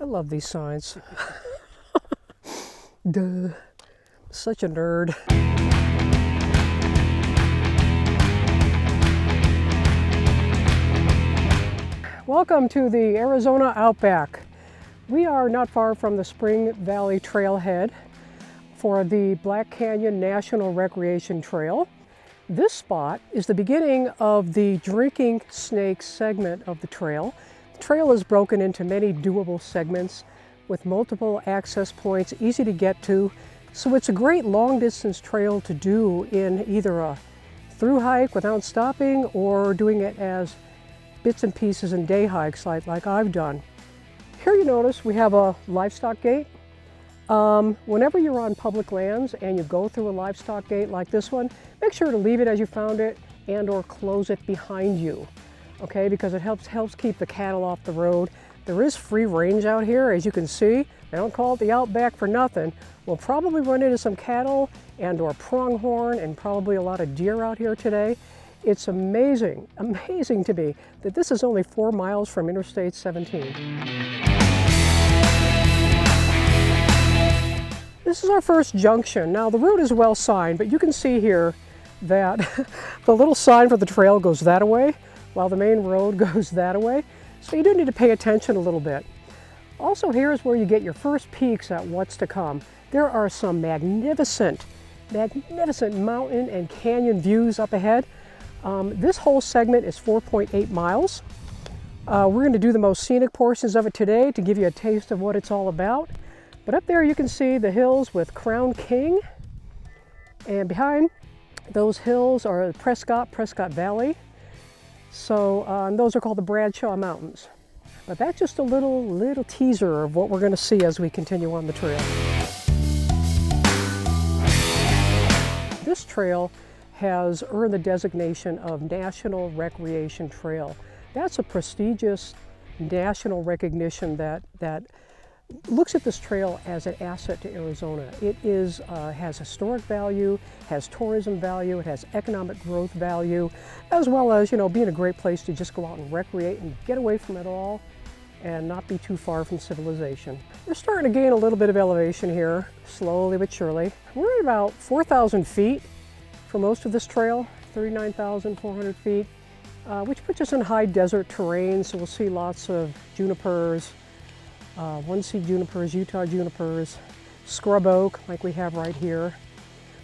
I love these signs. Duh. Such a nerd. Welcome to the Arizona Outback. We are not far from the Spring Valley Trailhead for the Black Canyon National Recreation Trail. This spot is the beginning of the Drinking Snake segment of the trail. The trail is broken into many doable segments with multiple access points, easy to get to. So it's a great long distance trail to do in either a through hike without stopping or doing it as bits and pieces and day hikes like I've done. Here you notice we have a livestock gate. Whenever you're on public lands and you go through a livestock gate like this one, make sure to leave it as you found it and or close it behind you, okay? Because it helps keep the cattle off the road. There is free range out here, as you can see. They don't call it the Outback for nothing. We'll probably run into some cattle and or pronghorn and probably a lot of deer out here today. It's amazing to me that this is only 4 miles from Interstate 17. This is our first junction. Now the route is well signed, but you can see here that the little sign for the trail goes that way, while the main road goes that way. So you do need to pay attention a little bit. Also, here is where you get your first peeks at what's to come. There are some magnificent mountain and canyon views up ahead. This whole segment is 4.8 miles. We're going to do the most scenic portions of it today to give you a taste of what it's all about. But up there you can see the hills with Crown King, and behind those hills are Prescott Valley. So those are called the Bradshaw Mountains. But that's just a little teaser of what we're going to see as we continue on the trail. This trail has earned the designation of National Recreation Trail. That's a prestigious national recognition that looks at this trail as an asset to Arizona. It has historic value, has tourism value, it has economic growth value, as well as, being a great place to just go out and recreate and get away from it all and not be too far from civilization. We're starting to gain a little bit of elevation here, slowly but surely. We're at about 4,000 feet for most of this trail, 39,400 feet, which puts us in high desert terrain, so we'll see lots of junipers, one-seed junipers, Utah junipers, scrub oak like we have right here.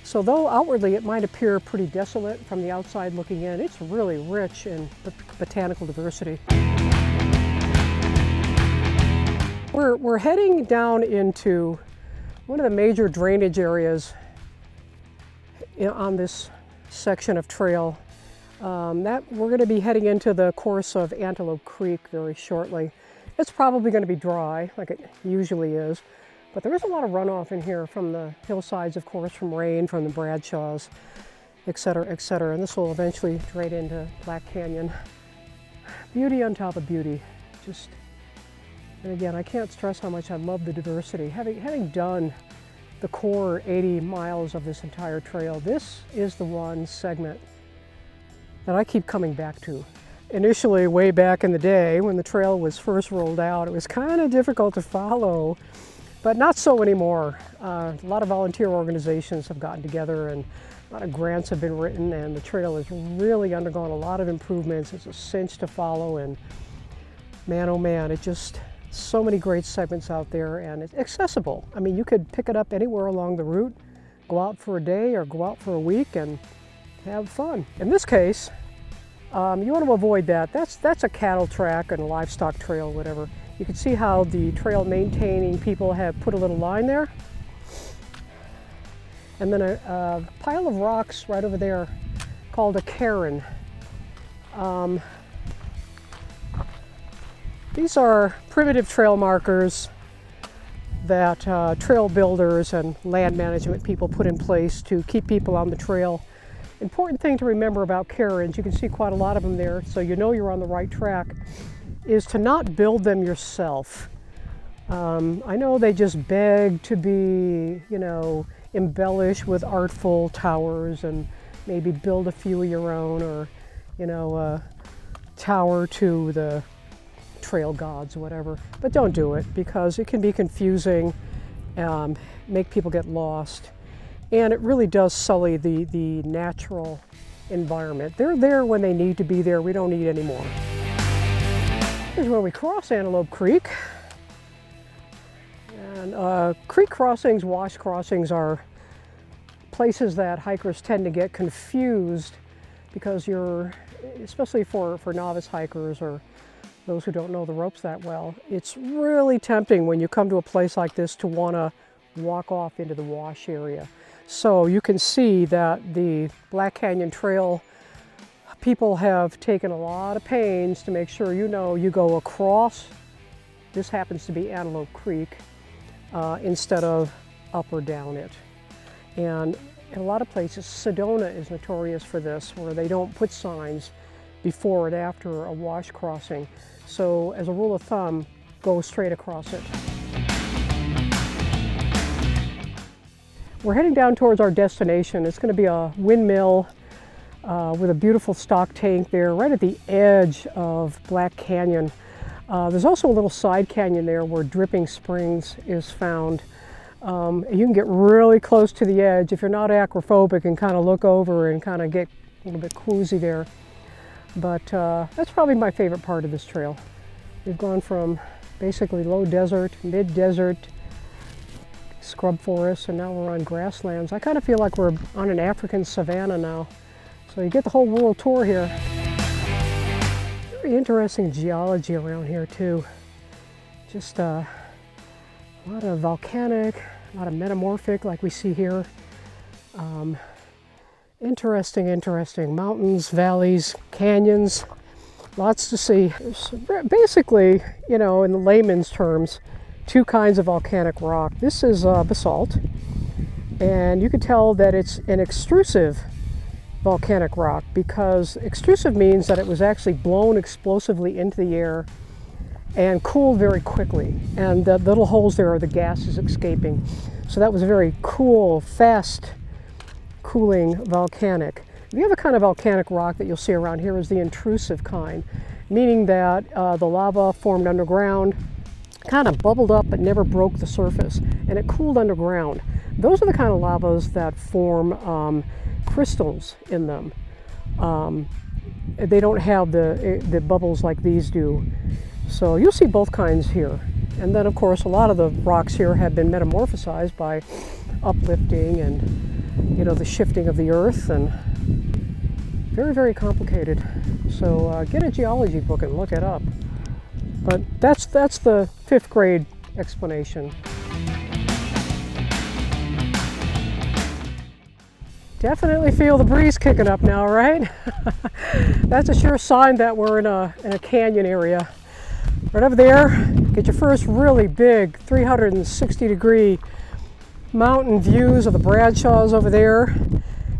So though outwardly it might appear pretty desolate from the outside looking in, it's really rich in botanical diversity. We're heading down into one of the major drainage areas on this section of trail. We're going to be heading into the course of Antelope Creek very shortly. It's probably going to be dry, like it usually is, but there is a lot of runoff in here from the hillsides, of course, from rain, from the Bradshaws, et cetera, and this will eventually drain into Black Canyon. Beauty on top of beauty. And again, I can't stress how much I love the diversity. Having done the core 80 miles of this entire trail, this is the one segment that I keep coming back to. Initially, way back in the day when the trail was first rolled out, it was kind of difficult to follow, but not so anymore. A lot of volunteer organizations have gotten together and a lot of grants have been written, and the trail has really undergone a lot of improvements. It's a cinch to follow, and man, oh man, so many great segments out there, and it's accessible. I mean, you could pick it up anywhere along the route, go out for a day or go out for a week and have fun. In this case, you want to avoid that. That's a cattle track and a livestock trail, whatever. You can see how the trail maintaining people have put a little line there. And then a pile of rocks right over there called a cairn. These are primitive trail markers that trail builders and land management people put in place to keep people on the trail. Important thing to remember about cairns, you can see quite a lot of them there, so you know you're on the right track, is to not build them yourself. I know they just beg to be, embellished with artful towers and maybe build a few of your own, or, a tower to the trail gods, whatever. But don't do it because it can be confusing, make people get lost, and it really does sully the natural environment. They're there when they need to be there. We don't need any more. Here's where we cross Antelope Creek. And creek crossings, wash crossings are places that hikers tend to get confused because especially for novice hikers or those who don't know the ropes that well, it's really tempting when you come to a place like this to want to walk off into the wash area. So you can see that the Black Canyon Trail people have taken a lot of pains to make sure you go across, this happens to be Antelope Creek, instead of up or down it. And in a lot of places, Sedona is notorious for this, where they don't put signs before and after a wash crossing. So as a rule of thumb, go straight across it. We're heading down towards our destination. It's going to be a windmill with a beautiful stock tank there right at the edge of Black Canyon. There's also a little side canyon there where Dripping Springs is found. You can get really close to the edge if you're not acrophobic and kind of look over and kind of get a little bit quoozy there. But that's probably my favorite part of this trail. We've gone from basically low desert, mid-desert, scrub forest, and now we're on grasslands. I kind of feel like we're on an African savanna now. So you get the whole world tour here. Very interesting geology around here too. Just a lot of volcanic, a lot of metamorphic like we see here. Interesting mountains, valleys, canyons, lots to see. There's basically, in the layman's terms, two kinds of volcanic rock. This is basalt, and you can tell that it's an extrusive volcanic rock because extrusive means that it was actually blown explosively into the air and cooled very quickly, and the little holes there are the gases escaping. So that was a very cool, fast cooling volcanic. The other kind of volcanic rock that you'll see around here is the intrusive kind, meaning that the lava formed underground, kind of bubbled up but never broke the surface, and it cooled underground. Those are the kind of lavas that form crystals in them. They don't have the bubbles like these do. So you'll see both kinds here. And then of course a lot of the rocks here have been metamorphosized by uplifting and the shifting of the earth, and very complicated. So get a geology book and look it up. But that's the 5th grade explanation. Definitely feel the breeze kicking up now, right? That's a sure sign that we're in a canyon area. Right over there, get your first really big 360-degree mountain views of the Bradshaws over there,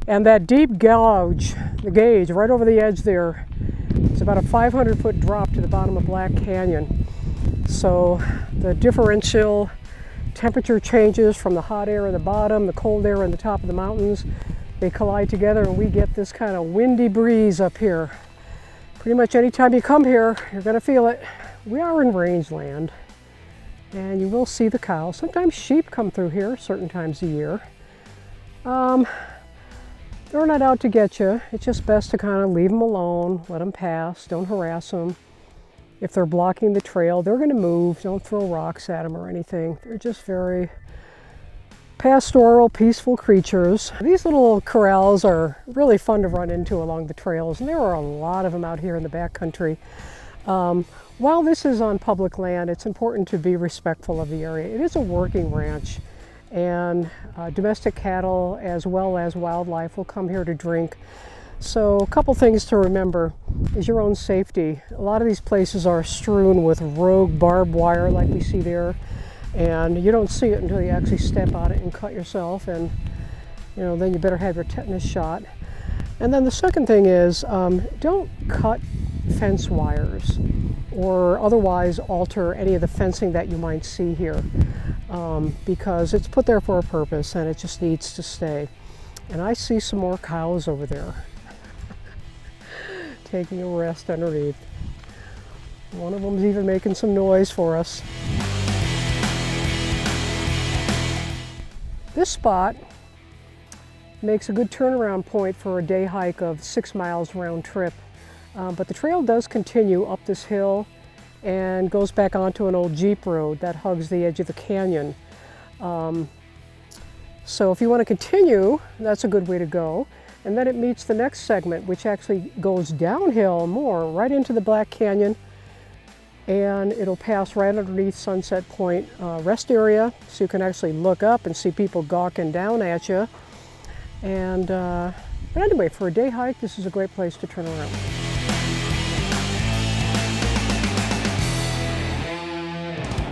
and that deep gauge, the gauge right over the edge there. It's about a 500-foot drop to the bottom of Black Canyon. So the differential temperature changes from the hot air at the bottom, the cold air on the top of the mountains. They collide together and we get this kind of windy breeze up here. Pretty much anytime you come here, you're going to feel it. We are in rangeland, and you will see the cows. Sometimes sheep come through here certain times of year. They're not out to get you. It's just best to kind of leave them alone, let them pass, don't harass them. If they're blocking the trail, they're going to move. Don't throw rocks at them or anything. They're just very pastoral, peaceful creatures. These little corrals are really fun to run into along the trails, and there are a lot of them out here in the backcountry. While this is on public land, it's important to be respectful of the area. It is a working ranch, and domestic cattle as well as wildlife will come here to drink. So a couple things to remember is your own safety. A lot of these places are strewn with rogue barbed wire like we see there, and you don't see it until you actually step on it and cut yourself, and then you better have your tetanus shot. And then the second thing is don't cut fence wires or otherwise alter any of the fencing that you might see here, because it's put there for a purpose and it just needs to stay. And I see some more cows over there taking a rest underneath. One of them's even making some noise for us. This spot makes a good turnaround point for a day hike of 6 miles round trip. But the trail does continue up this hill and goes back onto an old Jeep road that hugs the edge of the canyon. So if you want to continue, that's a good way to go. And then it meets the next segment, which actually goes downhill more, right into the Black Canyon. And it'll pass right underneath Sunset Point rest area, so you can actually look up and see people gawking down at you. And but anyway, for a day hike, this is a great place to turn around.